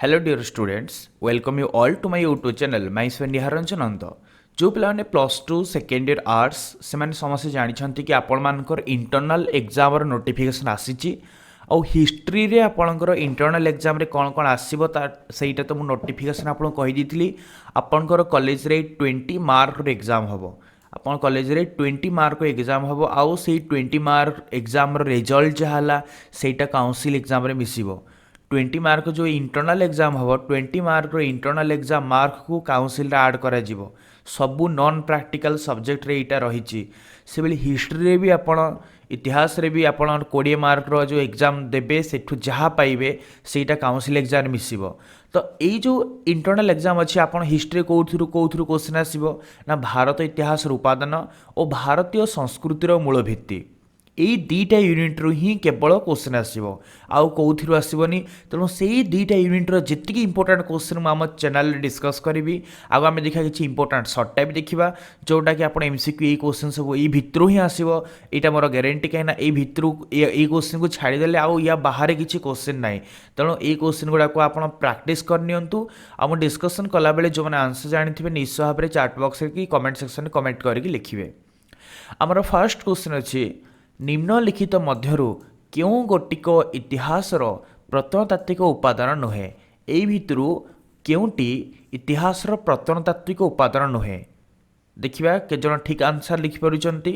Hello dear students, welcome you all to my YouTube channel myself Niharanjan नंद। जो पिलाने plus two second year arts से समस्त जानते कि आपण इंटरनल एग्जाम नोटिफिकेशन आसी आउ हिस्ट्री रे आपणकर इंटरनल एग्जाम रे कौन कौन आसीबो सेटा तो मु नोटिफिकेशन आपन कहि दिथली। आपणकर कॉलेज रे 20 मार्क रो एग्जाम हबो। आपन कॉलेज रे 20 मार्क रो एग्जाम हबो आउ सेही 20 मार्क एग्जाम रो रिजल्ट जहाला सेटा काउंसिल एग्जाम रे मिसिबो। 20 मार्क जो इंटरनल एग्जाम हम 20 मार्क इंटरनल एग्जाम मार्क को काउंसिल ऐड करा सबू नॉन प्रैक्टिकल सब्जेक्ट रे इटा रही से बेले हिस्ट्री रे भी आपण इतिहास रे भी आपण 20 मार्क रो जो एग्जाम देबे सेठु जहाँ पाइबे सेटा काउंसिल एग्जाम मिसिबो। तो यही जो इंटरनल एग्जाम अच्छी आपण हिस्ट्री कौथुरु क्वेश्चन आसीबो ना भारत इतिहास उपादान और भारतीय संस्कृतिर मूल भित्ति यही दुईटा यूनिट रु ही केवल क्वेश्चन आसो आउ कौथि आसबनी। तेणु से दुईटा यूनिट्र जी इंपोर्टाट क्वेश्चन मुझे चैनल डिस्कस करी आगे आम देखा कि इंपोर्टाट सर्ट टाइप देखा जोटा कि आप एमसीक्यू यही क्वेश्चन सब यही भितर ही आसो। यहाँ मोर ग्यारंटी कहीं यही भितर ये क्वेश्चन को छाड़देले आउ या बाहर किसी क्वेश्चन ना। तेणु ये क्वेश्चन गुड़ाक आप प्राक्ट करनियंतु आम डिस्कसन कला बेले जो मैंने आंसर जानी निश्चय भाव में चाट बॉक्स कि कमेंट सेक्शन में कमेंट करके लिखिए। आमर फर्स्ट क्वेश्चन अच्छी निम्नलिखित मध्यरु क्यों गोटिक इतिहासर प्रत्नतात्विक उपादान नुहे। यही भितरु क्योंटी इतिहासर प्रत्नतात्विक उपादान नुहे देखिबा के जन ठीक आंसर लिखिपारुचंती।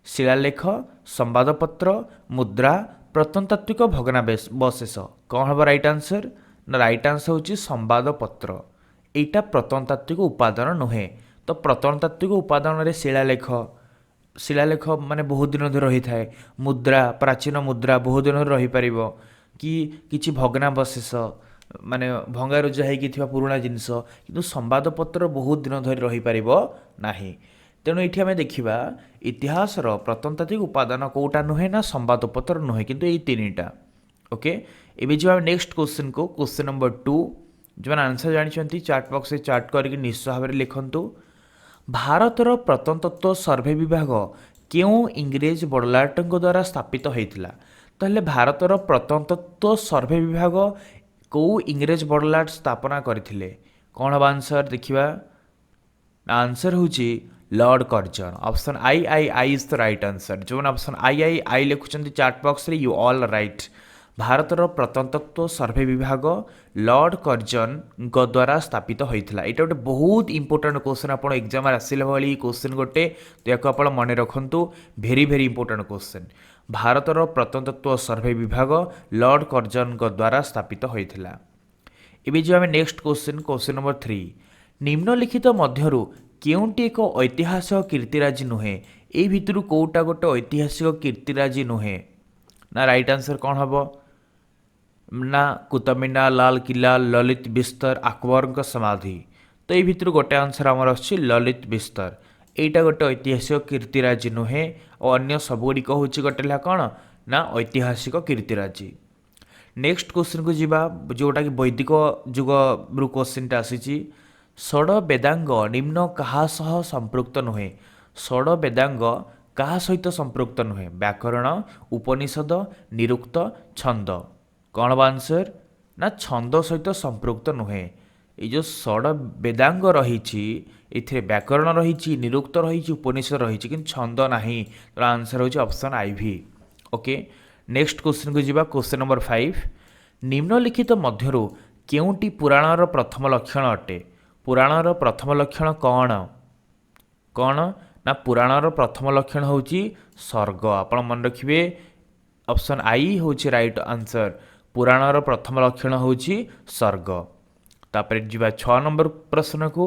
शिलालेख, संवादपत्र, मुद्रा, प्रत्नतात्विक भग्नावशेष कौन हम राइट आंसर ना राइट आंसर होची संवादपत्र। एटा प्रत्नतात्विक उपादान नुहे। तो प्रत्नतात्विक उपादान रे शिलालेख माने बहुत दिन धरि रही थाए। मुद्रा प्राचीन मुद्रा बहुत दिन रही पारिबो कि किछि भग्नावशेष माने भंगारुजा होइकि थिबा पुराना जिनिस किंतु संवादपत्र बहुत दिन धरि रही पारिबो नाही। तेणु ये आम देखा इतिहासर प्रत्नतात्विक उपादान कौटा नुहे ना संवादपत्र नुहे किंतु ये तीनटा। ओके एबे जो नेक्स्ट क्वेश्चन को क्वेश्चन नंबर 2 जो आंसर जानते चार्ट बॉक्स से चार्ट करके निश्चय भाव में लिखंतु। भारतर प्रत्नतत्व सर्वे विभाग क्यों इंग्रेज बड़लाटों द्वारा स्थापित होता। ताहले भारतर प्रत्नतत्व सर्वे विभाग कौ इंग्रेज बड़लाट स्थापना करथिले कौन हम आंसर देखिबा। आंसर होची Lord Curzon. Option I is the right answer. जो ऑप्शन आई लिखुचंती चार्ट बॉक्स रे यू ऑल राइट। भारतर प्रत्नतत्व सर्वे विभाग लॉर्ड कर्जन द्वारा स्थापित होता। यहाँ गोटे बहुत इंपोर्टाट क्वेश्चन आप एग्जाम आसिला भाई क्वेश्चन गोटे तो या आप मन रखु भेरी भेरी इंपोर्टाट क्वेश्चन। भारतर प्रत्नतत्व सर्वे विभाग लॉर्ड कर्जन द्वारा स्थापित होता। एबे जो आम नेक्स्ट क्वेश्चन क्वेश्चन नंबर 3 निम्नलिखित मध्यरु केउंटी एक ऐतिहासिक कीर्तिराजी नुहे। ए भितरु कोउटा गोटे ऐतिहासिक कीर्तिराजी नुहे ना राइट आंसर कौन हम ना कुतुब मीनार, लाल किला, ललित बिस्तर, अकबर समाधि। तो ये भितर गोटे आंसर आमर आछि ललित बिस्तर। एटा गोटे ऐतिहासिक कीर्तिराजी नुहे और अन्य सबगुड़िक हूँ गोटे कौन ना ऐतिहासिक कीर्तिराजी। नेक्स्ट क्वेश्चन को जीवा जोटा कि वैदिक जुग रु क्वेश्चन आसी। षड वेदांग निम्न कहा सह संपृक्त नुहे। षड वेदांग कहा सहित संपृक्त नुहे। व्याकरण, उपनिषद, निरुक्त, छंद कौन हम आंसर ना छंद सहित संपृक्त नुहे। ये जो षड वेदांग रही व्याकरण रही, निरुक्त रही, उपनिषद रही कि छंद नाही। तो आंसर होची option IV। Okay next question को जीवा क्वेश्चन नंबर 5 निम्नलिखित मध्यरु केउंटी पुराणर प्रथम लक्षण अटे। पुराणर प्रथम लक्षण कौन कौन ना पुराणर प्रथम लक्षण होची स्वर्ग। आपण मन रखिए ऑप्शन आई होची राइट आंसर। पुराणर प्रथम लक्षण होची स्वर्ग। तापर जीवा 6 नंबर प्रश्न को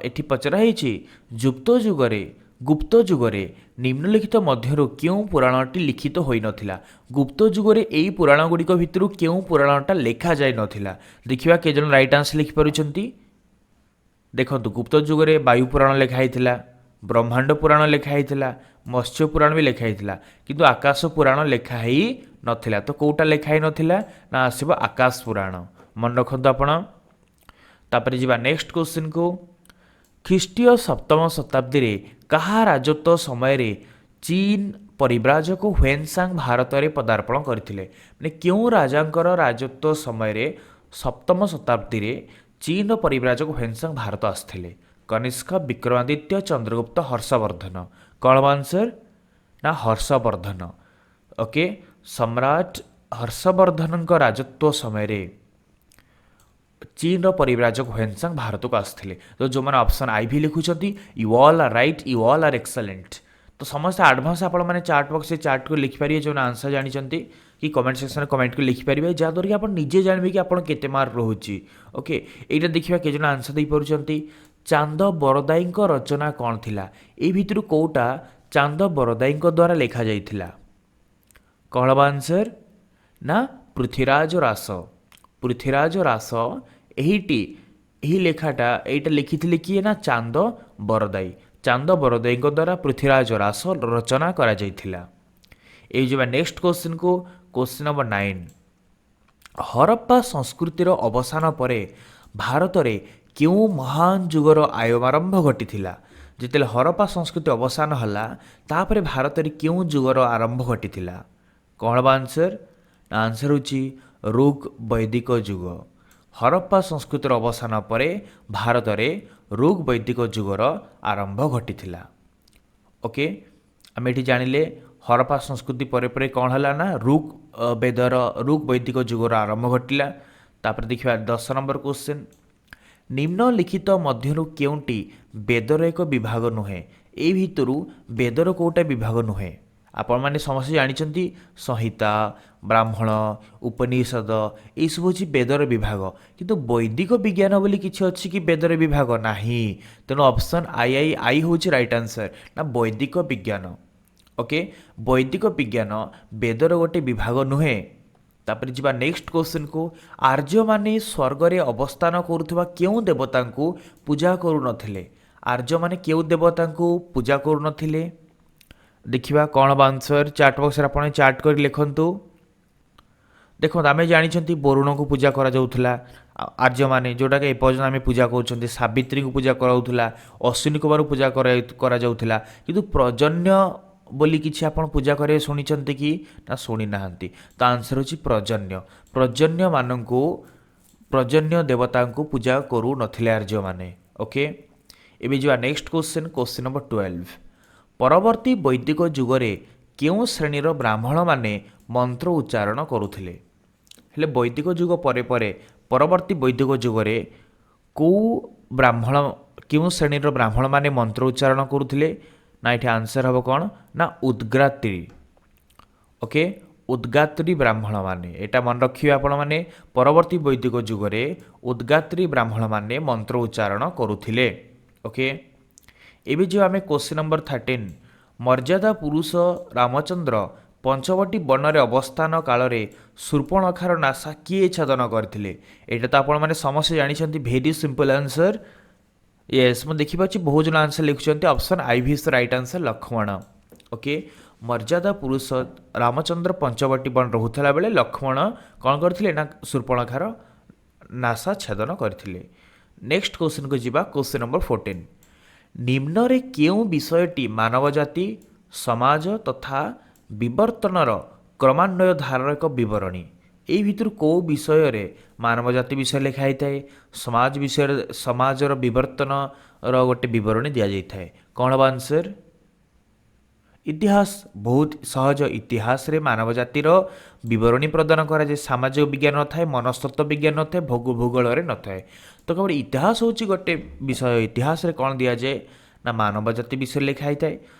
एठी पचरा हेची गुप्त जुगरे निम्नलिखित मध्यरु क्यों पुराणटी लिखित होई नथिला। गुप्त जुगरे एई पुराण गुड़िक भितरु क्यों पुराणटा लेखा जाय नथिला देखिबा के जन राइट आंसर लिखि पारुचंती। देखंतु गुप्त जुगरे वायु पुराण लिखाई थिला, ब्रह्मांड पुराण लिखाई थिला, मत्स्य पुराण भी लिखाई थिला किंतु आकाश पुराण लिखाई नथिला। तो कोटा लिखाई नथिला ना आसीबो आकाश पुराण मन रखंतु आपण। तापर जीवा नेक्स्ट क्वेश्चन को ख्रीष्टीय 7म शताब्दी रे कहा राजत्व समय रे चीन परिव्राजक ह्वेनसांग भारत में पदार्पण करथिले। माने क्यों राजांकर राजत्व समय रे ସପ୍ତମ ଶତାବ୍ଦୀରେ ଚୀନର ପରିବ୍ରାଜକ ହ୍ୱେନ୍ସାଂ ଭାରତ ଆସିଥିଲେ। କନିଷ୍କ, ବିକ୍ରମାଦିତ୍ୟ, ଚନ୍ଦ୍ରଗୁପ୍ତ, ହର୍ଷବର୍ଦ୍ଧନ। କ'ଣ ଆନ୍ସର? ନା ହର୍ଷବର୍ଦ୍ଧନ। ଓକେ, ସମ୍ରାଟ ହର୍ଷବର୍ଦ୍ଧନଙ୍କ ରାଜତ୍ୱ ସମୟରେ ଚୀନର ପରିବ୍ରାଜକ ହ୍ୱେନ୍ସାଂ ଭାରତକୁ ଆସିଥିଲେ। ତ ଯେଉଁମାନେ ଅପସନ୍ ଆଇ ଭି ଲେଖୁଛନ୍ତି, you all are right, you all are excellent. ତ ସମସ୍ତେ ଆଡ଼ଭାନ୍ସ ଆପଣମାନେ ଚାର୍ଟ ବକ୍ସରେ ଚାର୍ଟକୁ ଲେଖିପାରିବେ ଯେଉଁମାନେ ଆନ୍ସର ଜାଣିଛନ୍ତି, କି କମେଣ୍ଟ ସେକ୍ସନରେ କମେଣ୍ଟକୁ ଲିଖିପାରିବେ, ଯାହାଦ୍ୱାରା କି ଆପଣ ନିଜେ ଜାଣିବେ କି ଆପଣ କେତେ ମାର୍କ ରହୁଛି। ଓକେ, ଏଇଟା ଦେଖିବା କେତେ ଜଣ ଆନ୍ସର ଦେଇପାରୁଛନ୍ତି। ଚାନ୍ଦ ବରଦାଇଙ୍କ ରଚନା କ'ଣ ଥିଲା? ଏଇ ଭିତରୁ କେଉଁଟା ଚାନ୍ଦ ବରଦାଇଙ୍କ ଦ୍ୱାରା ଲେଖାଯାଇଥିଲା? କ'ଣ ହେବ ଆନ୍ସର? ନା ପୃଥ୍ୱୀରାଜ ରାସ। ପୃଥ୍ୱୀରାଜ ରାସ ଏହି ଲେଖାଟା ଏଇଟା ଲେଖିଥିଲେ କିଏ? ନା ଚାନ୍ଦ ବରଦାଇ। ଚାନ୍ଦ ବରଦାଇଙ୍କ ଦ୍ୱାରା ପୃଥ୍ୱୀରାଜ ରାସ ରଚନା କରାଯାଇଥିଲା। ଏଇ ଯିବା ନେକ୍ସଟ କ୍ୱେଶ୍ଚିନ୍କୁ, କ୍ୱେଶ୍ଚିନ୍ ନମ୍ବର 9। ହରପ୍ପା ସଂସ୍କୃତିର ଅବସାନ ପରେ ଭାରତରେ କେଉଁ ମହାନ ଯୁଗର ଆରମ୍ଭ ଘଟିଥିଲା? ଯେତେବେଳେ ହରପ୍ପା ସଂସ୍କୃତି ଅବସାନ ହେଲା, ତାପରେ ଭାରତରେ କେଉଁ ଯୁଗର ଆରମ୍ଭ ଘଟିଥିଲା? କ'ଣ ହେବ ଆନ୍ସର? ନା ଆନ୍ସର ହେଉଛି ଋଗ ବୈଦିକ ଯୁଗ। ହରପ୍ପା ସଂସ୍କୃତିର ଅବସାନ ପରେ ଭାରତରେ ଋଗ ବୈଦିକ ଯୁଗର ଆରମ୍ଭ ଘଟିଥିଲା। ଓକେ, ଆମେ ଏଠି ଜାଣିଲେ ହରପ୍ପା ସଂସ୍କୃତି ପରେ ପରେ କ'ଣ ହେଲା? ନା ଋଗ ବୈଦିକ ଯୁଗର ଆରମ୍ଭ ଘଟିଲା। ତାପରେ ଦେଖିବା 10 ନମ୍ବର କ୍ୱେଶ୍ଚିନ୍। ନିମ୍ନଲିଖିତ ମଧ୍ୟରୁ କେଉଁଟି ବେଦର ଏକ ବିଭାଗ ନୁହେଁ? ଏଇ ଭିତରୁ ବେଦର କେଉଁଟା ବିଭାଗ ନୁହେଁ? ଆପଣମାନେ ସମସ୍ତେ ଜାଣିଛନ୍ତି ସଂହିତା, ବ୍ରାହ୍ମଣ, ଉପନିଷଦ ଏଇସବୁ ହେଉଛି ବେଦର ବିଭାଗ। କିନ୍ତୁ ବୈଦିକ ବିଜ୍ଞାନ ବୋଲି କିଛି ଅଛି କି ବେଦର ବିଭାଗ? ନାହିଁ। ତେଣୁ ଅପସନ୍ ଆଇ ହେଉଛି ରାଇଟ୍ ଆନ୍ସର, ନା ବୈଦିକ ବିଜ୍ଞାନ। ଓକେ, ବୈଦିକ ବିଜ୍ଞାନ ବେଦର ଗୋଟେ ବିଭାଗ ନୁହେଁ। ତାପରେ ଯିବା ନେକ୍ସଟ କ୍ୱେଶ୍ଚିନ୍କୁ। ଆର୍ଯ୍ୟମାନେ ସ୍ୱର୍ଗରେ ଅବସ୍ଥାନ କରୁଥିବା କେଉଁ ଦେବତାଙ୍କୁ ପୂଜା କରୁନଥିଲେ? ଆର୍ଯ୍ୟମାନେ କେଉଁ ଦେବତାଙ୍କୁ ପୂଜା କରୁନଥିଲେ? ଦେଖିବା କ'ଣ ହେବ ଆନ୍ସର। ଚାର୍ଟ ବକ୍ସରେ ଆପଣ ଚାର୍ଟ କରି ଲେଖନ୍ତୁ। ଦେଖନ୍ତୁ, ଆମେ ଜାଣିଛନ୍ତି ବରୁଣଙ୍କୁ ପୂଜା କରାଯାଉଥିଲା ଆର୍ଯ୍ୟମାନେ, ଯେଉଁଟାକି ଏପର୍ଯ୍ୟନ୍ତ ଆମେ ପୂଜା କରୁଛନ୍ତି। ସାବିତ୍ରୀଙ୍କୁ ପୂଜା କରାଯାଉଥିଲା, ଅଶ୍ୱିନୀ କୁମାରଙ୍କୁ ପୂଜା କରାଯାଉଥିଲା। କିନ୍ତୁ ପ୍ରଜନ୍ୟ ବୋଲି କିଛି ଆପଣ ପୂଜା କରିବା ଶୁଣିଛନ୍ତି କି? ନା ଶୁଣି ନାହାନ୍ତି। ତ ଆନ୍ସର ହେଉଛି ପ୍ରଜନ୍ୟ। ପ୍ରଜନ୍ୟ ଦେବତାଙ୍କୁ ପୂଜା କରୁନଥିଲେ ଆର୍ଯ୍ୟମାନେ। ଓକେ, ଏବେ ଯିବା ନେକ୍ସଟ କ୍ୱେଶ୍ଚିନ୍, କ୍ୱେଶ୍ଚିନ୍ ନମ୍ବର 12। ପରବର୍ତ୍ତୀ ବୈଦିକ ଯୁଗରେ କେଉଁ ଶ୍ରେଣୀର ବ୍ରାହ୍ମଣମାନେ ମନ୍ତ୍ର ଉଚ୍ଚାରଣ କରୁଥିଲେ? ହେଲେ ବୈଦିକ ଯୁଗ ପରେ ପରେ ପରବର୍ତ୍ତୀ ବୈଦିକ ଯୁଗରେ କେଉଁ ଶ୍ରେଣୀର ବ୍ରାହ୍ମଣମାନେ ମନ୍ତ୍ର ଉଚ୍ଚାରଣ କରୁଥିଲେ? ନା ଏଠି ଆନ୍ସର ହେବ କ'ଣ? ନା ଉଦ୍ଗାତ୍ରୀ। ଓକେ, ଉଦ୍ଗାତ୍ରୀ ବ୍ରାହ୍ମଣମାନେ, ଏଇଟା ମନେ ରଖିବେ ଆପଣମାନେ। ପରବର୍ତ୍ତୀ ବୈଦିକ ଯୁଗରେ ଉଦ୍ଗାତ୍ରୀ ବ୍ରାହ୍ମଣମାନେ ମନ୍ତ୍ର ଉଚ୍ଚାରଣ କରୁଥିଲେ। ଓକେ, ଏବେ ଯେଉଁ ଆମେ କ୍ୱେଶ୍ଚିନ୍ ନମ୍ବର 13। ମର୍ଯ୍ୟାଦା ପୁରୁଷ ରାମଚନ୍ଦ୍ର ପଞ୍ଚବଟୀ ବନରେ ଅବସ୍ଥାନ କାଳରେ ଶୂର୍ପଣଖାର ନାସା କିଏ ଛେଦନ କରିଥିଲେ? ଏଇଟା ତ ଆପଣମାନେ ସମସ୍ତେ ଜାଣିଛନ୍ତି। Very simple answer. ୟେସ୍, ମୁଁ ଦେଖିପାରୁଛି ବହୁତ ଜଣ ଆନ୍ସର ଲେଖୁଛନ୍ତି। Option I V is the right answer, Lakshman. Okay, ମର୍ଯ୍ୟାଦା ପୁରୁଷ ରାମଚନ୍ଦ୍ର ପଞ୍ଚବଟୀ ବନ ରହୁଥିଲା ବେଳେ ଲକ୍ଷ୍ମଣ କ'ଣ କରିଥିଲେ? ନା ଶୂର୍ପଣଖାର ନାସା ଛେଦନ କରିଥିଲେ। ନେକ୍ସଟ କ୍ୱେଶ୍ଚିନ୍କୁ ଯିବା, କ୍ୱେଶ୍ଚିନ୍ ନମ୍ବର 14। ନିମ୍ନରେ କେଉଁ ବିଷୟଟି ମାନବ ଜାତି, ସମାଜ ତଥା ବିବର୍ତ୍ତନର କ୍ରମାନ୍ୱୟ ଧାରାର ଏକ ବିବରଣୀ? ଏଇ ଭିତରୁ କେଉଁ ବିଷୟରେ ମାନବ ଜାତି ବିଷୟରେ ଲେଖା ହେଇଥାଏ, ସମାଜର ବିବର୍ତ୍ତନର ଗୋଟେ ବିବରଣୀ ଦିଆଯାଇଥାଏ? କ'ଣ ହେବ ଆନ୍ସର? ଇତିହାସ। ବହୁତ ସହଜ। ଇତିହାସରେ ମାନବ ଜାତିର ବିବରଣୀ ପ୍ରଦାନ କରାଯାଏ। ସାମାଜିକ ବିଜ୍ଞାନ ନଥାଏ, ମନସ୍ତତ୍ଵ ବିଜ୍ଞାନ ନଥାଏ, ଭୂଗୋଳରେ ନଥାଏ। ତ କେବଳ ଇତିହାସ ହେଉଛି ଗୋଟେ ବିଷୟ। ଇତିହାସରେ କ'ଣ ଦିଆଯାଏ? ନା ମାନବ ଜାତି ବିଷୟରେ ଲେଖା ହେଇଥାଏ।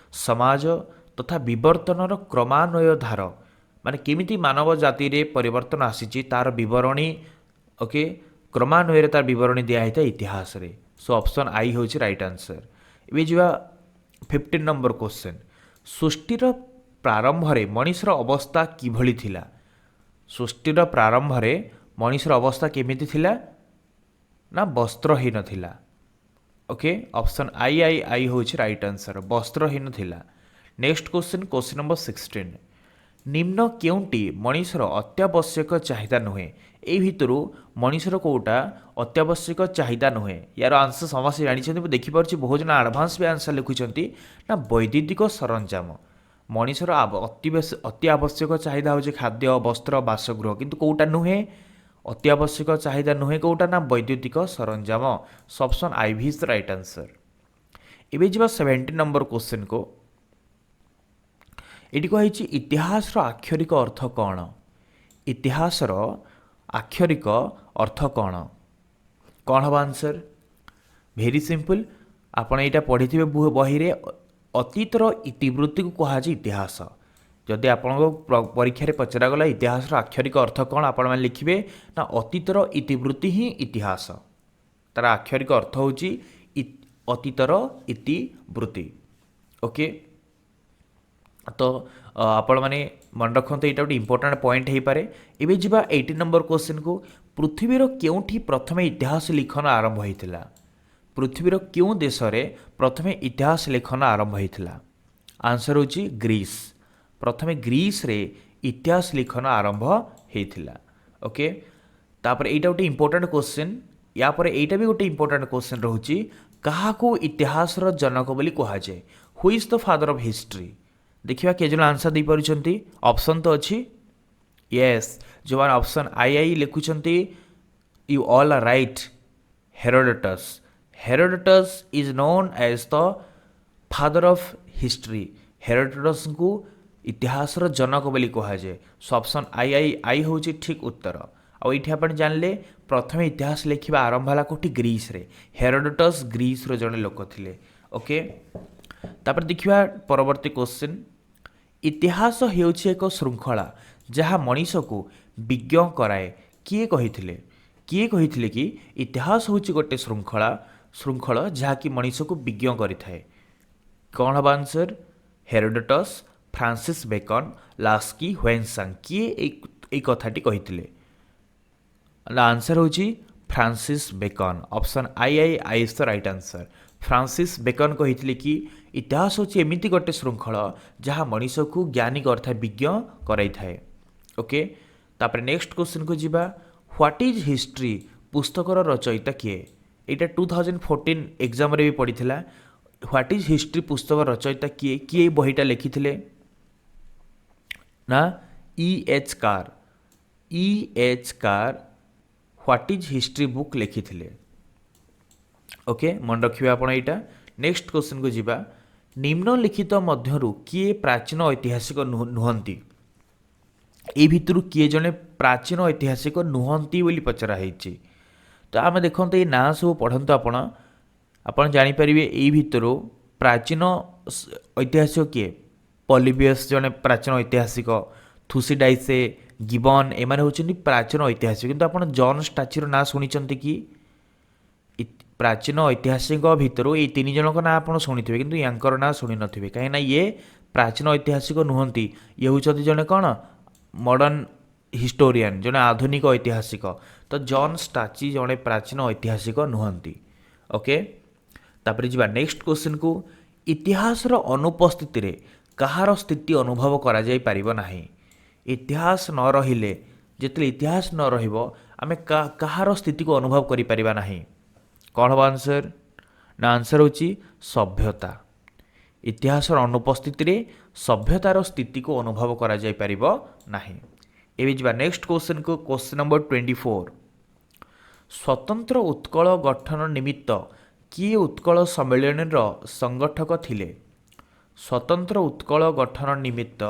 ସମାଜ ତଥା ବିବର୍ତ୍ତନର କ୍ରମାନ୍ୱୟ ଧାର, ମାନେ କେମିତି ମାନବ ଜାତିରେ ପରିବର୍ତ୍ତନ ଆସିଛି ତାର ବିବରଣୀ। ଓକେ, କ୍ରମାନ୍ୱୟରେ ତାର ବିବରଣୀ ଦିଆହେଇଥାଏ ଇତିହାସରେ। ସୋ ଅପସନ୍ ଆଇ ହେଉଛି ରାଇଟ୍ ଆନ୍ସର। ଏବେ ଯିବା 15 ନମ୍ବର କ୍ୱେଶ୍ଚିନ୍। ସୃଷ୍ଟିର ପ୍ରାରମ୍ଭରେ ମଣିଷର ଅବସ୍ଥା କିଭଳି ଥିଲା? ସୃଷ୍ଟିର ପ୍ରାରମ୍ଭରେ ମଣିଷର ଅବସ୍ଥା କେମିତି ଥିଲା? ନା ବସ୍ତ୍ରହୀନ ଥିଲା। ଓକେ, ଅପସନ୍ ଆଇ ହେଉଛି ରାଇଟ୍ ଆନ୍ସର, ବସ୍ତ୍ରହୀନ ଥିଲା। Next question, question number 16। ନିମ୍ନ କେଉଁଟି ମଣିଷର ଅତ୍ୟାବଶ୍ୟକ ଚାହିଦା ନୁହେଁ? ଏଇ ଭିତରୁ ମଣିଷର କେଉଁଟା ଅତ୍ୟାବଶ୍ୟକ ଚାହିଦା ନୁହେଁ? ୟାର ଆନ୍ସର ସମସ୍ତେ ଜାଣିଛନ୍ତି। ମୁଁ ଦେଖିପାରୁଛି ବହୁତ ଜଣ ଆଡ଼ଭାନ୍ସ ବି ଆନ୍ସର ଲେଖୁଛନ୍ତି। ନା ବୈଦ୍ୟୁତିକ ସରଞ୍ଜାମ। ମଣିଷର ଅତି ଆବଶ୍ୟକ ଚାହିଦା ହେଉଛି ଖାଦ୍ୟ, ବସ୍ତ୍ର, ବାସଗୃହ। କିନ୍ତୁ କେଉଁଟା ନୁହେଁ? ଅତି ଆବଶ୍ୟକ ଚାହିଦା ନୁହେଁ କୋଉଟା ନା ବୈଦ୍ୟୁତିକ ସରଞ୍ଜାମ। Option I V is the right answer. ଏବେ ଯିବା 70 ନମ୍ବର କ୍ୱେଶ୍ଚିନ୍କୁ। ଏଠି କୁହାଯାଇଛି ଇତିହାସର ଆକ୍ଷରିକ ଅର୍ଥ କ'ଣ? ଇତିହାସର ଆକ୍ଷରିକ ଅର୍ଥ କ'ଣ? କ'ଣ ହେବ ଆନ୍ସର? ଭେରି ସିମ୍ପଲ୍, ଆପଣ ଏଇଟା ପଢ଼ିଥିବେ ବହିରେ। ଅତୀତର ଇତିବୃତ୍ତିକୁ କୁହାଯାଏ ଇତିହାସ। ଯଦି ଆପଣଙ୍କ ପରୀକ୍ଷାରେ ପଚରାଗଲା ଇତିହାସର ଆକ୍ଷରିକ ଅର୍ଥ କ'ଣ, ଆପଣମାନେ ଲିଖିବେ ନା ଅତୀତର ଇତିବୃତ୍ତି ହିଁ ଇତିହାସ। ତାର ଆକ୍ଷରିକ ଅର୍ଥ ହେଉଛି ଅତୀତର ଇତିବୃତ୍ତି। ଓକେ, ତ ଆପଣମାନେ ମନେ ରଖନ୍ତୁ, ଏଇଟା ଗୋଟେ ଇମ୍ପୋର୍ଟାଣ୍ଟ ପଏଣ୍ଟ ହେଇପାରେ। ଏବେ ଯିବା 80 ନମ୍ବର କ୍ୱେଶ୍ଚିନ୍କୁ। ପୃଥିବୀର କେଉଁଠି ପ୍ରଥମେ ଇତିହାସ ଲିଖନ ଆରମ୍ଭ ହୋଇଥିଲା? ପୃଥିବୀର କେଉଁ ଦେଶରେ ପ୍ରଥମେ ଇତିହାସ ଲେଖନ ଆରମ୍ଭ ହୋଇଥିଲା? ଆନ୍ସର ହେଉଛି ଗ୍ରୀସ୍। ପ୍ରଥମେ ଗ୍ରୀସ୍ରେ ଇତିହାସ ଲିଖନ ଆରମ୍ଭ ହୋଇଥିଲା। ଓକେ, ତାପରେ ଏଇଟା ଗୋଟେ ଇମ୍ପୋର୍ଟାଣ୍ଟ କ୍ୱେଶ୍ଚିନ୍। ୟା ପରେ ଏଇଟା ବି ଗୋଟେ ଇମ୍ପୋର୍ଟାଣ୍ଟ କ୍ୱେଶ୍ଚିନ୍ ରହୁଛି, କାହାକୁ ଇତିହାସର ଜନକ ବୋଲି କୁହାଯାଏ? Who is the father of history? ଦେଖିବା କିଏ ଜଣ ଆନ୍ସର ଦେଇପାରୁଛନ୍ତି। ଅପସନ୍ ତ ଅଛି, ୟେସ୍, ଯେଉଁମାନେ ଅପସନ୍ ଆଇ ଲେଖୁଛନ୍ତି, you all are right. Herodotus. Herodotus is known as the father of history. ହେରୋଡୋଟସ୍ଙ୍କୁ ଇତିହାସର ଜନକ ବୋଲି କୁହାଯାଏ। ସୋ ଅପସନ୍ ଆଇ ହେଉଛି ଠିକ୍ ଉତ୍ତର। ଆଉ ଏଇଠି ଆପଣ ଜାଣିଲେ ପ୍ରଥମେ ଇତିହାସ ଲେଖିବା ଆରମ୍ଭ ହେଲା କେଉଁଠି? ଗ୍ରୀସ୍ରେ। ହେରୋଡୋଟସ୍ ଗ୍ରୀସ୍ର ଜଣେ ଲୋକ ଥିଲେ। ଓକେ, ତାପରେ ଦେଖିବା ପରବର୍ତ୍ତୀ କ୍ୱେଶ୍ଚିନ୍। ଇତିହାସ ହେଉଛି ଏକ ଶୃଙ୍ଖଳା ଯାହା ମଣିଷକୁ ବିଜ୍ଞ କରାଏ। କିଏ କହିଥିଲେ? କିଏ କହିଥିଲେ କି ଇତିହାସ ହେଉଛି ଗୋଟେ ଶୃଙ୍ଖଳ ଯାହାକି ମଣିଷକୁ ବିଜ୍ଞ କରିଥାଏ? କ'ଣ ହେବ answer? Herodotus, Francis Bacon, Laski, Hiuen Tsang. କିଏ ଏଇ କଥାଟି କହିଥିଲେ? ଆନ୍ସର ହେଉଛି Francis Bacon. Option I is the right answer. Francis Bacon କହିଥିଲେ କି ଇତିହାସ ହେଉଛି ଏମିତି ଗୋଟେ ଶୃଙ୍ଖଳ ଯାହା ମଣିଷକୁ ଜ୍ଞାନୀ କରିଥାଏ, ବିଜ୍ଞ କରାଇଥାଏ। ଓକେ, ତାପରେ ନେକ୍ସଟ କ୍ୱେଶ୍ଚିନ୍କୁ ଯିବା। ହ୍ୱାଟ୍ ଇଜ୍ ହିଷ୍ଟ୍ରି ପୁସ୍ତକର ରଚୟିତା କିଏ? ଏଇଟା 2014 ଏକ୍ଜାମ୍ରେ ବି ପଡ଼ିଥିଲା। ହ୍ୱାଟ୍ ଇଜ୍ ହିଷ୍ଟ୍ରି ପୁସ୍ତକର ରଚୟିତା କିଏ? କିଏ ଏଇ ବହିଟା ଲେଖିଥିଲେ? ନା E.H. Car. E.H. Car what is history book ଲେଖିଥିଲେ। ଓକେ, ମନେ ରଖିବେ ଆପଣ ଏଇଟା। ନେକ୍ସଟ କ୍ୱେଶ୍ଚିନ୍କୁ ଯିବା। ନିମ୍ନଲିଖିତ ମଧ୍ୟରୁ କିଏ ପ୍ରାଚୀନ ଐତିହାସିକ ନୁହନ୍ତି? ଏଇ ଭିତରୁ କିଏ ଜଣେ ପ୍ରାଚୀନ ଐତିହାସିକ ନୁହନ୍ତି ବୋଲି ପଚରା ହେଇଛି। ତ ଆମେ ଦେଖନ୍ତୁ ଏଇ ନାଁ ସବୁ ପଢ଼ନ୍ତୁ ଆପଣ ଜାଣିପାରିବେ ଏଇ ଭିତରୁ ପ୍ରାଚୀନ ଐତିହାସିକ କିଏ। ପଲିବିୟସ୍ ଜଣେ ପ୍ରାଚୀନ ଐତିହାସିକ, ଥୁସିଡାଇସେ, ଗିବନ୍, ଏମାନେ ହେଉଛନ୍ତି ପ୍ରାଚୀନ ଐତିହାସିକ। କିନ୍ତୁ ଆପଣ ଜନ୍ ଷ୍ଟାଚିର ନାଁ ଶୁଣିଛନ୍ତି କି? ପ୍ରାଚୀନ ଐତିହାସିକ ଭିତରୁ ଏଇ 3 ଜଣଙ୍କ ନାଁ ଆପଣ ଶୁଣିଥିବେ, କିନ୍ତୁ ୟାଙ୍କର ନାଁ ଶୁଣିନଥିବେ, କାହିଁକିନା ଇଏ ପ୍ରାଚୀନ ଐତିହାସିକ ନୁହନ୍ତି। ଇଏ ହେଉଛନ୍ତି ଜଣେ କ'ଣ ମଡ଼ର୍ଣ୍ଣ ହିଷ୍ଟୋରିଆନ୍, ଜଣେ ଆଧୁନିକ ଐତିହାସିକ। ତ ଜନ୍ ଷ୍ଟାଚି ଜଣେ ପ୍ରାଚୀନ ଐତିହାସିକ ନୁହନ୍ତି। ଓକେ, ତାପରେ ଯିବା ନେକ୍ସଟ କ୍ୱେଶ୍ଚିନ୍କୁ। ଇତିହାସର ଅନୁପସ୍ଥିତିରେ କାହାର ସ୍ଥିତି ଅନୁଭବ କରାଯାଇପାରିବ ନାହିଁ? ଇତିହାସ ନ ରହିଲେ, ଯେତେବେଳେ ଇତିହାସ ନ ରହିବ ଆମେ କାହାର ସ୍ଥିତିକୁ ଅନୁଭବ କରିପାରିବା ନାହିଁ? କ'ଣ ହେବ ଆନ୍ସର? ନା ଆନ୍ସର ହେଉଛି ସଭ୍ୟତା। ଇତିହାସର ଅନୁପସ୍ଥିତିରେ ସଭ୍ୟତାର ସ୍ଥିତିକୁ ଅନୁଭବ କରାଯାଇପାରିବ ନାହିଁ। ଏବେ ଯିବା ନେକ୍ସଟ କ୍ୱେଶ୍ଚିନ୍କୁ। Question number 24। ସ୍ୱତନ୍ତ୍ର ଉତ୍କଳ ଗଠନ ନିମିତ୍ତ କିଏ ଉତ୍କଳ ସମ୍ମିଳନୀର ସଂଗଠକ ଥିଲେ? ସ୍ୱତନ୍ତ୍ର ଉତ୍କଳ ଗଠନ ନିମିତ୍ତ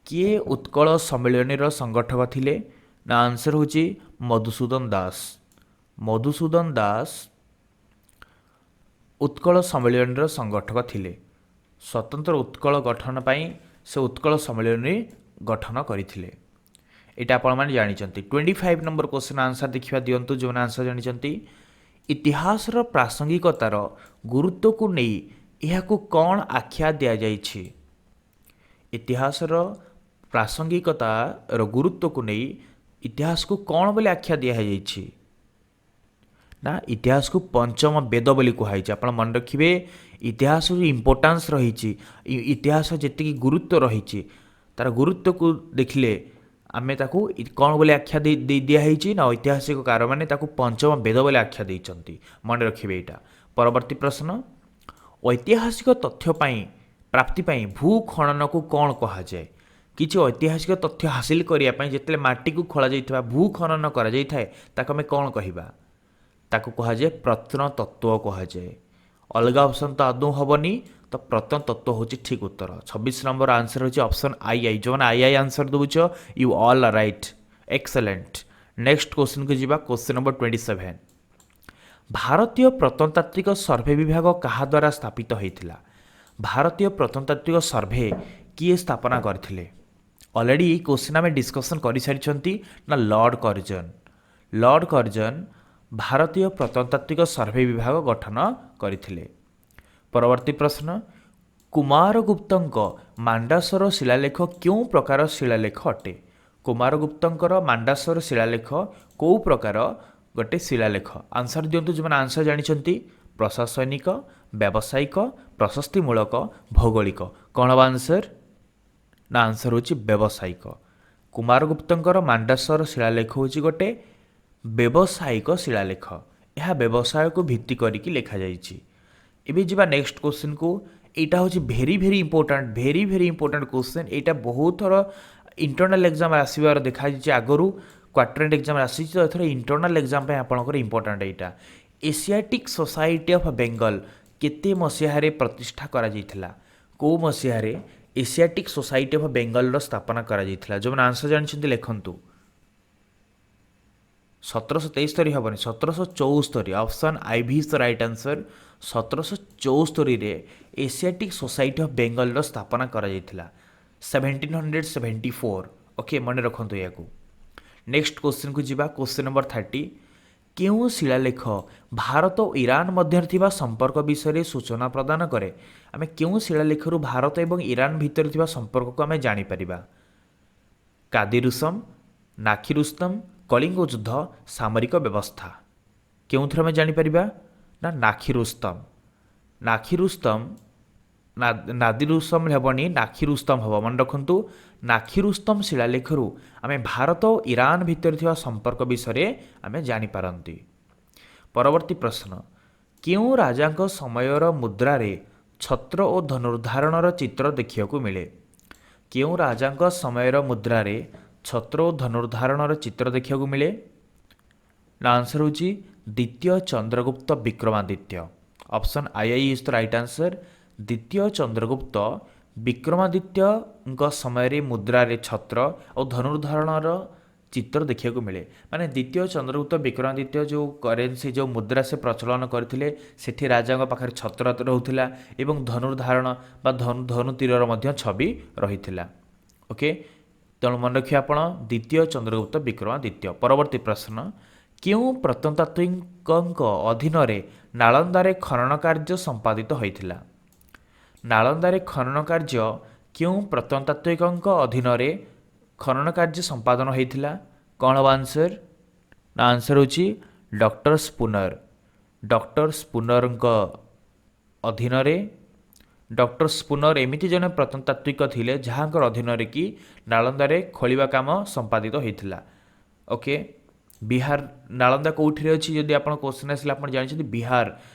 କିଏ ଉତ୍କଳ ସମ୍ମିଳନୀର ସଂଗଠକ ଥିଲେ? ନା ଆନ୍ସର ହେଉଛି ମଧୁସୂଦନ ଦାସ। ମଧୁସୂଦନ ଦାସ ଉତ୍କଳ ସମ୍ମିଳନୀର ସଂଗଠକ ଥିଲେ। ସ୍ୱତନ୍ତ୍ର ଉତ୍କଳ ଗଠନ ପାଇଁ ସେ ଉତ୍କଳ ସମ୍ମିଳନୀ ଗଠନ କରିଥିଲେ। ଏଇଟା ଆପଣମାନେ ଜାଣିଛନ୍ତି। 25 ନମ୍ବର କ୍ୱେଶ୍ଚିନ୍ ଆନ୍ସର ଦେଖିବା, ଦିଅନ୍ତୁ ଯେଉଁମାନେ ଆନ୍ସର ଜାଣିଛନ୍ତି। ଇତିହାସର ପ୍ରାସଙ୍ଗିକତାର ଗୁରୁତ୍ୱକୁ ନେଇ ଏହାକୁ କ'ଣ ଆଖ୍ୟା ଦିଆଯାଇଛି? ଇତିହାସର ପ୍ରାସଙ୍ଗିକତାର ଗୁରୁତ୍ୱକୁ ନେଇ ଇତିହାସକୁ କ'ଣ ବୋଲି ଆଖ୍ୟା ଦିଆଯାଇଛି? ନା ଇତିହାସକୁ ପଞ୍ଚମ ବେଦ ବୋଲି କୁହାଯାଇଛି। ଆପଣ ମନେ ରଖିବେ, ଇତିହାସର ଇମ୍ପୋର୍ଟାନ୍ସ ରହିଛି, ଇତିହାସ ଯେତିକି ଗୁରୁତ୍ୱ ରହିଛି, ତାର ଗୁରୁତ୍ୱକୁ ଦେଖିଲେ ଆମେ ତାକୁ କ'ଣ ବୋଲି ଆଖ୍ୟା ଦିଆହେଇଛି? ନା ଐତିହାସିକକାରମାନେ ତାକୁ ପଞ୍ଚମ ବେଦ ବୋଲି ଆଖ୍ୟା ଦେଇଛନ୍ତି। ମନେ ରଖିବେ ଏଇଟା। ପରବର୍ତ୍ତୀ ପ୍ରଶ୍ନ। ଐତିହାସିକ ତଥ୍ୟ ପାଇଁ ପ୍ରାପ୍ତି ପାଇଁ ଭୂ ଖନନକୁ କ'ଣ କୁହାଯାଏ? କିଛି ଐତିହାସିକ ତଥ୍ୟ ହାସିଲ କରିବା ପାଇଁ ଯେତେବେଳେ ମାଟିକୁ ଖୋଳାଯାଇଥିବା ଭୂଖନନ କରାଯାଇଥାଏ ତାକୁ ଆମେ କ'ଣ କହିବା? ତାକୁ କୁହାଯାଏ ପ୍ରତ୍ନତତ୍ତ୍ୱ କୁହାଯାଏ। ଅଲଗା ଅପସନ୍ ତ ଆଦୌ ହେବନି, ତ ପ୍ରତ୍ନତତ୍ତ୍ୱ ହେଉଛି ଠିକ୍ ଉତ୍ତର। 26 ନମ୍ବର ଆନ୍ସର ହେଉଛି ଅପସନ୍ ଆଇ। ଯେଉଁମାନେ ଆଇ ଆନ୍ସର ଦେଉଛ you all right, excellent. Next କ୍ୱେଶ୍ଚିନ୍କୁ ଯିବା। Question number 27। ଭାରତୀୟ ପ୍ରତ୍ନତାତ୍ତ୍ୱିକ ସର୍ଭେ ବିଭାଗ କାହା ଦ୍ୱାରା ସ୍ଥାପିତ ହୋଇଥିଲା? ଭାରତୀୟ ପ୍ରତ୍ନତାତ୍ତ୍ୱିକ ସର୍ଭେ କିଏ ସ୍ଥାପନା କରିଥିଲେ? ଅଲରେଡ଼ି ଏଇ କ୍ୱେଶ୍ଚିନ୍ ଆମେ ଡିସ୍କସନ୍ କରିସାରିଛନ୍ତି ନା ଲର୍ଡ଼ କର୍ଜନ। ଲର୍ଡ଼ କର୍ଜନ ଭାରତୀୟ ପ୍ରତ୍ନତାତ୍ତ୍ୱିକ ସର୍ଭେ ବିଭାଗ ଗଠନ କରିଥିଲେ। ପରବର୍ତ୍ତୀ ପ୍ରଶ୍ନ, କୁମାରଗୁପ୍ତଙ୍କ ମାଣ୍ଡାସର ଶିଳାଲେଖ କେଉଁ ପ୍ରକାର ଶିଳାଲେଖ ଅଟେ? କୁମାରଗୁପ୍ତଙ୍କର ମାଣ୍ଡାସର ଶିଳାଲେଖ କେଉଁ ପ୍ରକାର ଗୋଟେ ଶିଳାଲେଖ? ଆନ୍ସର ଦିଅନ୍ତୁ ଯେଉଁମାନେ ଆନ୍ସର ଜାଣିଛନ୍ତି। ପ୍ରଶାସନିକ, ବ୍ୟବସାୟିକ, ପ୍ରଶସ୍ତିମୂଳକ, ଭୌଗୋଳିକ। କ'ଣ ହେବ ଆନ୍ସର? ନା ଆନ୍ସର ହେଉଛି ବ୍ୟବସାୟିକ। କୁମାରଗୁପ୍ତଙ୍କର ମାଣ୍ଡାସର ଶିଳାଲେଖ ହେଉଛି ଗୋଟେ ବ୍ୟବସାୟିକ ଶିଳାଲେଖ। ଏହା ବ୍ୟବସାୟକୁ ଭିତ୍ତି କରିକି ଲେଖାଯାଇଛି। ଏବେ ଯିବା ନେକ୍ସଟ କ୍ୱେଶ୍ଚିନ୍କୁ। ଏଇଟା ହେଉଛି ଭେରି ଭେରି ଇମ୍ପୋର୍ଟାଣ୍ଟ କ୍ୱେଶ୍ଚିନ୍। ଏଇଟା ବହୁତ ଥର ଇଣ୍ଟରନାଲ୍ ଏକ୍ଜାମ୍ ଆସିବାର ଦେଖାଯାଇଛି। ଆଗରୁ କ୍ୱାର୍ଟରାଣ୍ଟ ଏକ୍ଜାମ୍ ଆସିଛି, ତ ଏଥର ଇଣ୍ଟରନାଲ୍ ଏକ୍ଜାମ୍ ପାଇଁ ଆପଣଙ୍କର ଇମ୍ପୋର୍ଟାଣ୍ଟ ଏଇଟା। ଏସିଆଟିକ୍ ସୋସାଇଟି ଅଫ୍ ବେଙ୍ଗଲ କେତେ ମସିହାରେ ପ୍ରତିଷ୍ଠା କରାଯାଇଥିଲା? କେଉଁ ମସିହାରେ ଏସିଆଟିକ୍ ସୋସାଇଟି ଅଫ୍ ବେଙ୍ଗଲର ସ୍ଥାପନା କରାଯାଇଥିଲା? ଯେଉଁମାନେ ଆନ୍ସର ଜାଣିଛନ୍ତି ଲେଖନ୍ତୁ। 1773 ହେବନି, 1774। Option I V is the right answer. 1774ରେ ଏସିଆଟିକ୍ ସୋସାଇଟି ଅଫ୍ ବେଙ୍ଗଲର ସ୍ଥାପନା କରାଯାଇଥିଲା। 1774। ଓକେ, ମନେ ରଖନ୍ତୁ ଏହାକୁ। ନେକ୍ସଟ କ୍ୱେଶ୍ଚିନ୍କୁ ଯିବା। Question number 30। କେଉଁ ଶିଳାଲେଖ ଭାରତ ଓ ଇରାନ ମଧ୍ୟରେ ଥିବା ସମ୍ପର୍କ ବିଷୟରେ ସୂଚନା ପ୍ରଦାନ କରେ? ଆମେ କେଉଁ ଶିଳାଲେଖରୁ ଭାରତ ଏବଂ ଇରାନ ଭିତରେ ଥିବା ସମ୍ପର୍କକୁ ଆମେ ଜାଣିପାରିବା? କାଦିରୁସମ, ନାଖିରୁସ୍ତମ, କଳିଙ୍ଗ ଯୁଦ୍ଧ, ସାମରିକ ବ୍ୟବସ୍ଥା। କେଉଁଥିରୁ ଆମେ ଜାଣିପାରିବା? ନା ନାଖିରୁସ୍ତମ। ନାଖିରୁସ୍ତମ, ନାଦିରୁସମ ହେବନି, ନାଖିରୁସ୍ତମ ହେବ। ମନେ ରଖନ୍ତୁ, ନାଖିରୁସ୍ତମ ଶିଳାଲେଖରୁ ଆମେ ଭାରତ ଓ ଇରାନ ଭିତରେ ଥିବା ସମ୍ପର୍କ ବିଷୟରେ ଆମେ ଜାଣିପାରନ୍ତି। ପରବର୍ତ୍ତୀ ପ୍ରଶ୍ନ, କେଉଁ ରାଜାଙ୍କ ସମୟର ମୁଦ୍ରାରେ ଛତ୍ର ଓ ଧନୁର୍ଦ୍ଧାରଣର ଚିତ୍ର ଦେଖିବାକୁ ମିଳେ? କେଉଁ ରାଜାଙ୍କ ସମୟର ମୁଦ୍ରାରେ ଛତ୍ର ଓ ଧନୁର୍ଦ୍ଧାରଣର ଚିତ୍ର ଦେଖିବାକୁ ମିଳେ? ନା ଆନ୍ସର ହେଉଛି ଦ୍ୱିତୀୟ Chandragupta Vikramaditya. Option I is the right answer. ଦ୍ୱିତୀୟ ଚନ୍ଦ୍ରଗୁପ୍ତ ବିକ୍ରମାଦିତ୍ୟଙ୍କ ସମୟରେ ମୁଦ୍ରାରେ ଛତ୍ର ଓ ଧନୁର୍ଦ୍ଧାରଣର ଚିତ୍ର ଦେଖିବାକୁ ମିଳେ। ମାନେ ଦ୍ୱିତୀୟ ଚନ୍ଦ୍ରଗୁପ୍ତ ବିକ୍ରମାଦିତ୍ୟ ଯେଉଁ କରେନ୍ସି, ଯେଉଁ ମୁଦ୍ରା ସେ ପ୍ରଚଳନ କରିଥିଲେ, ସେଠି ରାଜାଙ୍କ ପାଖରେ ଛତ୍ର ରହୁଥିଲା ଏବଂ ଧନୁର୍ଦ୍ଧାରଣ ବା ଧନୁ ତୀରର ମଧ୍ୟ ଛବି ରହିଥିଲା। ଓକେ, ତେଣୁ ମନେ ରଖିବେ ଆପଣ ଦ୍ୱିତୀୟ ଚନ୍ଦ୍ରଗୁପ୍ତ ବିକ୍ରମାଦିତ୍ୟ। ପରବର୍ତ୍ତୀ ପ୍ରଶ୍ନ, କେଉଁ ପ୍ରତ୍ନତାତ୍ତ୍ୱିକଙ୍କ ଅଧୀନରେ ନାଳନ୍ଦାରେ ଖନନ କାର୍ଯ୍ୟ ସମ୍ପାଦିତ ହୋଇଥିଲା? ନାଳନ୍ଦାରେ ଖନନ କାର୍ଯ୍ୟ କେଉଁ ପ୍ରତ୍ନତାତ୍ତ୍ୱିକଙ୍କ ଅଧୀନରେ ଖନନ କାର୍ଯ୍ୟ ସମ୍ପାଦନ ହୋଇଥିଲା? କ'ଣ ହେବ ଆନ୍ସର? ନା ଆନ୍ସର ହେଉଛି ଡକ୍ଟର ସ୍ପୁନର। ଡକ୍ଟର ସ୍ପୁନରଙ୍କ ଅଧୀନରେ। ଡକ୍ଟର ସ୍ପୁନର ଏମିତି ଜଣେ ପ୍ରତ୍ନତାତ୍ତ୍ୱିକ ଥିଲେ ଯାହାଙ୍କର ଅଧୀନରେ କି ନାଳନ୍ଦାରେ ଖୋଳିବା କାମ ସମ୍ପାଦିତ ହୋଇଥିଲା। ଓକେ, ବିହାର, ନାଳନ୍ଦା କେଉଁଠିରେ ଅଛି? ଯଦି ଆପଣ କ୍ୱେଶ୍ଚିନ୍ ଆସିଲେ ଆପଣ ଜାଣିଛନ୍ତି ବିହାର।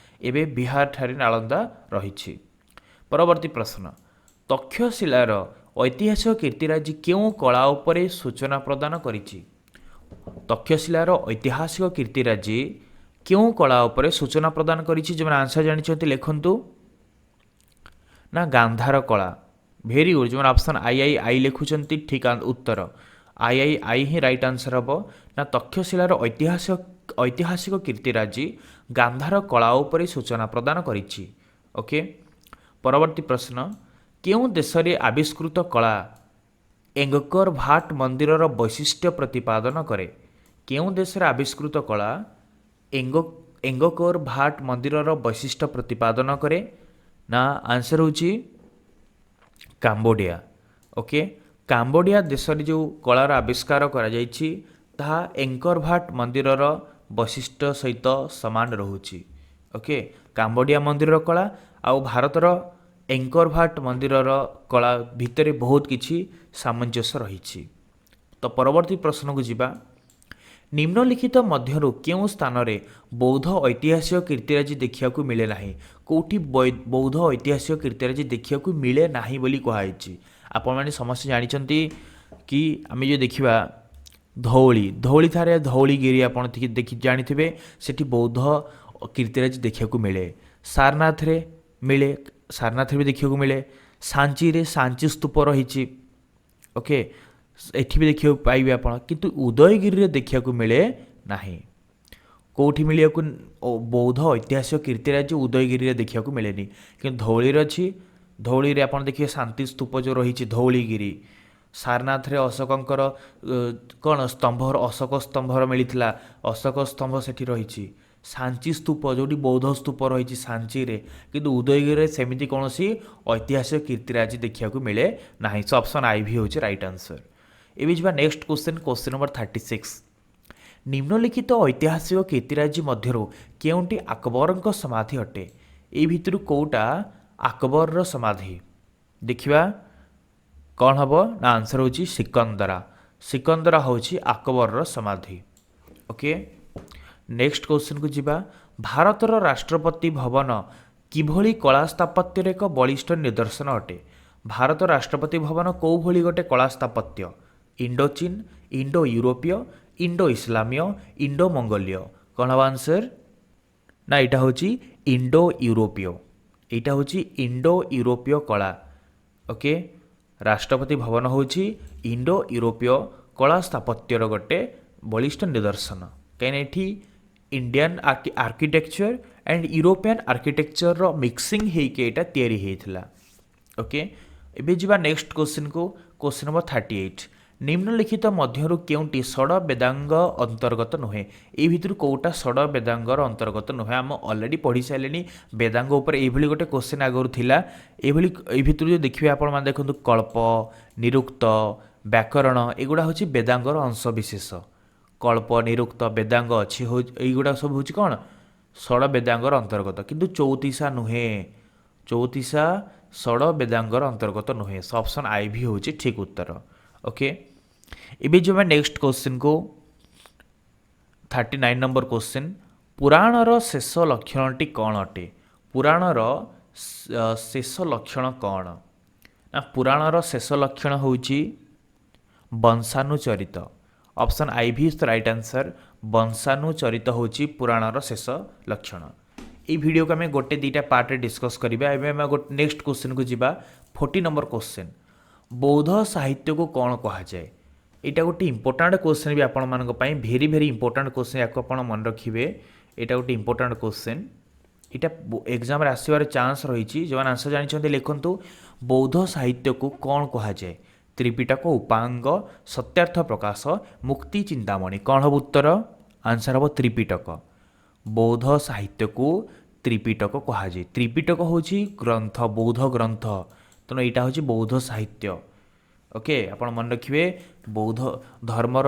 ଏବେ ବିହାର ଠାରେ ନାଳନ୍ଦା ରହିଛି। ପରବର୍ତ୍ତୀ ପ୍ରଶ୍ନ, ତକ୍ଷଶିଳାର ଐତିହାସିକ କୀର୍ତ୍ତିରାଜି କେଉଁ କଳା ଉପରେ ସୂଚନା ପ୍ରଦାନ କରିଛି? ତକ୍ଷଶିଳାର ଐତିହାସିକ କୀର୍ତ୍ତିରାଜି କେଉଁ କଳା ଉପରେ ସୂଚନା ପ୍ରଦାନ କରିଛି? ଯେଉଁମାନେ ଆନ୍ସର ଜାଣିଛନ୍ତି ଲେଖନ୍ତୁ। ନା ଗାନ୍ଧାର କଳା। Very good. ଯେଉଁମାନେ ଅପସନ୍ ଆଇ ଲେଖୁଛନ୍ତି ଠିକ୍ ଉତ୍ତର। ଆଇ ହିଁ ରାଇଟ୍ ଆନ୍ସର ହେବ। ନା ତକ୍ଷଶିଳାର ଐତିହାସିକ କୀର୍ତ୍ତିରାଜି ଗାନ୍ଧାର କଳା ଉପରେ ସୂଚନା ପ୍ରଦାନ କରିଛି। ଓକେ, ପରବର୍ତ୍ତୀ ପ୍ରଶ୍ନ, କେଉଁ ଦେଶରେ ଆବିଷ୍କୃତ କଳା ଏଙ୍ଗକର ଭାଟ ମନ୍ଦିରର ବୈଶିଷ୍ଟ୍ୟ ପ୍ରତିପାଦନ କରେ? କେଉଁ ଦେଶରେ ଆବିଷ୍କୃତ କଳା ଏଙ୍ଗକର ଭାଟ ମନ୍ଦିରର ବୈଶିଷ୍ଟ୍ୟ ପ୍ରତିପାଦନ କରେ? ନା ଆନ୍ସର ହେଉଛି କାମ୍ବୋଡ଼ିଆ। ଓକେ, କାମ୍ବୋଡ଼ିଆ ଦେଶରେ ଯେଉଁ କଳାର ଆବିଷ୍କାର କରାଯାଇଛି ତାହା ଏଙ୍ଗକର ଭାଟ ମନ୍ଦିରର ବୈଶିଷ୍ଟ୍ୟ ସହିତ ସମାନ ରହୁଛି। ଓକେ, କାମ୍ବୋଡ଼ିଆ ମନ୍ଦିରର କଳା ଆଉ ଭାରତର ଏଙ୍ଗକର ଭାଟ ମନ୍ଦିରର କଳା ଭିତରେ ବହୁତ କିଛି ସାମଞ୍ଜସ୍ୟ ରହିଛି। ତ ପରବର୍ତ୍ତୀ ପ୍ରଶ୍ନକୁ ଯିବା। ନିମ୍ନଲିଖିତ ମଧ୍ୟରୁ କେଉଁ ସ୍ଥାନରେ ବୌଦ୍ଧ ଐତିହାସିକ କୀର୍ତ୍ତିରାଜି ଦେଖିବାକୁ ମିଳେ ନାହିଁ? କେଉଁଠି ବୌଦ୍ଧ ଐତିହାସିକ କୀର୍ତ୍ତିରାଜି ଦେଖିବାକୁ ମିଳେ ନାହିଁ ବୋଲି କୁହାଯାଇଛି? ଆପଣମାନେ ସମସ୍ତେ ଜାଣିଛନ୍ତି कि आम जो देखा धौली धौली थारे धौलीगिरी आप देखी जानिथिबे सेठी बौद्ध कीर्तिराज देखा मिले सारनाथ रे मिले सारनाथ भी देखा मिले सांची रे सांची स्तूप रही ओके एठी भी देखा पाइबे आप किंतु उदयगिरी रे देखा मिले नाही कौटी मिले बौद्ध ऐतिहासिक कीर्तिराज उदयगिरी देखा मिले कि धौली अच्छी धौली रे आप देखिए शांति स्तूप जो रही धौलीगिरी सारनाथ रे अशोकंकर कौन स्तंभर अशोक स्तंभर मिलता अशोक स्तंभ सेठी रही सांची स्तूप जो बौद्ध स्तूप रही सांची रे किंतु उदयगिरी सेमती कौन ऐतिहासिक कीर्तिराज देखा मिले ना सो ऑप्शन आई भी हूँ राइट आंसर। ये जी नेक्स्ट क्वेश्चन नंबर 36 निम्नलिखित ऐतिहासिक कीर्तिराज मध्य केउंटी अकबर समाधि अटे ये भितर कौटा अकबर समाधि देखिबा कौन हम ना आंसर हूँ सिकंदरा सिकंदरा हूँ अकबर समाधि ओके। नेक्स्ट क्वेश्चन को जीवा भारतर राष्ट्रपति भवन किभली कला स्थापत्यर एक बलिष्ठ निदर्शन अटे भारत राष्ट्रपति भवन कौ भली गोटे कला स्थापत्य इंडो चीन इंडो यूरोपीय इंडो इस्लामीय इंडो मंगोलीय कौन हम आंसर ना यहाँ हूँ इंडो यूरोपीय यहाँ हूँ इंडो यूरोपीय कला ओके राष्ट्रपति भवन हूँ इंडो यूरोपीय कला स्थापत्यर गोटे बलिष्ठ निदर्शन कहीं Indian architecture and European architecture रो मिक्सिंग होता तैयारी होता ओके। एबे जीवा नेक्स्ट क्वेश्चन को क्वेश्चन नंबर 38 निम्नलिखित मध्यरु केउंटी षड वेदांग अंतर्गत नुहे ए भितर कोटा षड वेदांगर अंतर्गत नुहे आम ऑलरेडी पढ़ी सारे वेदांग उपर एभली गोटे क्वेश्चन आगुरी थिला एभली ए भितर जो देखिए आपण माने देखंतु कल्प निरुक्त व्याकरण एगुड़ा हूँ वेदांगर अंशविशेष कल्प निरुक्त वेदांग अच्छी युड़ा सब हूँ कौन षड वेदांगर अंतर्गत किंतु चौतीसा नुहे चौतीसा षड वेदांगर अंतर्गत नुहे सो ऑप्शन आई भी हूँ ठीक उत्तर ओके। इबे जो मैं नेक्स्ट क्वेश्चन को 39 नंबर क्वेश्चन पुराणर शेष लक्षणटी कौन अटे पुराणर शेष लक्षण कौन ना पुराणर शेष लक्षण हूँ वंशानुचरित ऑप्शन आई भी राइट आंसर वंशानुचरित हूँ पुराणर शेष लक्षण। ये वीडियो को आम गोटे दुईटा पार्ट डिस्कस करिबा एबे आम नेक्स्ट क्वेश्चन को जीवा 40 नंबर क्वेश्चन बौद्ध साहित्य को कौन कहा जाए यहाँ गोटे इंपोर्टाट क्वेश्चन भी आपण मान भेरी भेरी इंपोर्टाट क्वेश्चन या मन रखिए यहाँ गोटे इंपोर्टाट क्वेश्चन यहाँ एग्जाम आसबार चांस रही जो आंसर जानते लिखु बौद्ध साहित्य को कौन कहा जाए त्रिपिटक उपांग सत्यार्थ प्रकाश मुक्ति चिंतामणि कौन हम उत्तर आंसर हम त्रिपिटक बौद्ध साहित्य को त्रिपिटक कहा जाए त्रिपिटक हूँ ग्रंथ बौद्ध ग्रंथ तेणु यहाँ हूँ बौद्ध साहित्य ओके आपण मन रखिए बौद्ध धर्मर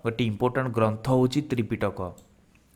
गोटे इंपोर्टाट ग्रंथ हूँ त्रिपिटक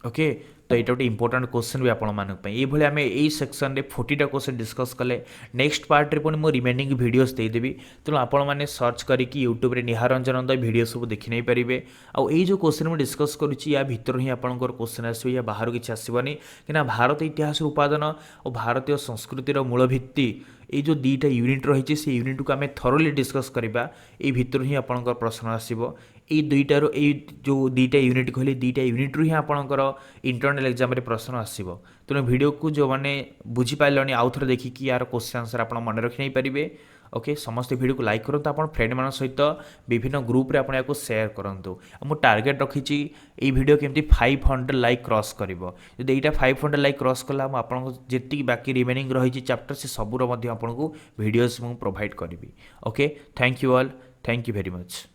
ओके तो यहाँ गोटे इंपोर्टाट क्वेश्चन भी आपण ये आम यही सेक्शन में 40टा क्वेश्चन डिस्कस कले नेक्स्ट पार्ट रे पुणी रिमेनिंग वीडियोस देदेवी तेणु आपण मैंने सर्च करके यूट्यूब रे निहार रंजन नंद वीडियो सब देखी नहीं पारे आउ जो क्वेश्चन मुझे डिस्कस करुँची या भितर ही आपंकर क्वेश्चन आसो या बाहर किसी आसबनी कि भारत इतिहास उपादान और भारतीय संस्कृतिर मूल भित्ति ये जो दुईटा यूनिट रही से यूनिट को आम थरोली डिस्कस करवा ये भितर ही आपंकर प्रश्न आसो ये दुईटार ये जो दुईटा यूनिट कहली दुईटा यूनिट रू ही आपंकर इंटरनल एग्जाम रे प्रश्न आसो तेणु वीडियो को जो मैंने बुझीपारे आउ थे देखिकी यार क्वेश्चन आंसर आप मन रखी नहीं पारे ओके समस्त वीडियो को लाइक करूँ आप फ्रेंड मान सहित विभिन्न ग्रुप रे आपको शेयर करूँ मु टार्गेट रखी ये वीडियो केमती 500 लाइक क्रॉस कर जब यहाँ 500 लाइक क्रॉस कला आपको जी बाकी रिमेनिंग रही चैप्टर से सबूर आपको वीडियोस मुझे प्रोवाइड करी okay thank you all thank you very much.